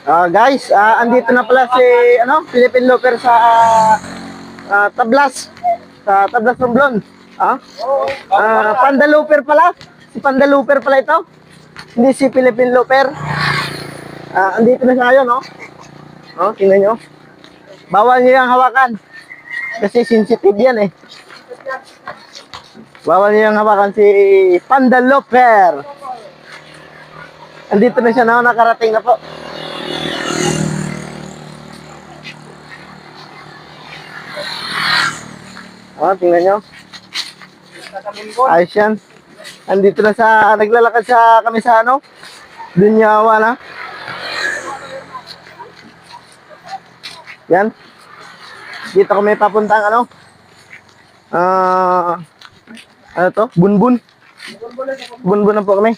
Guys, andito na pala si Philippine Looper sa Tablas. Sa Tablas Romblon. Panda Looper pala. Si Panda Looper pala ito. Hindi si Philippine Looper. Andito na siya ngayon, no? Tingnan nyo. Bawal niyo yung hawakan. Kasi sensitive yan eh. Bawal niyo yung hawakan si Panda Looper. Andito na siya, no? Nakarating na po. Tingnan nyo. Ayos yan. Andito na naglalakad kami sa Dunyawa na. Yan. Dito kami papuntang Bunbun. Bunbun na po kami.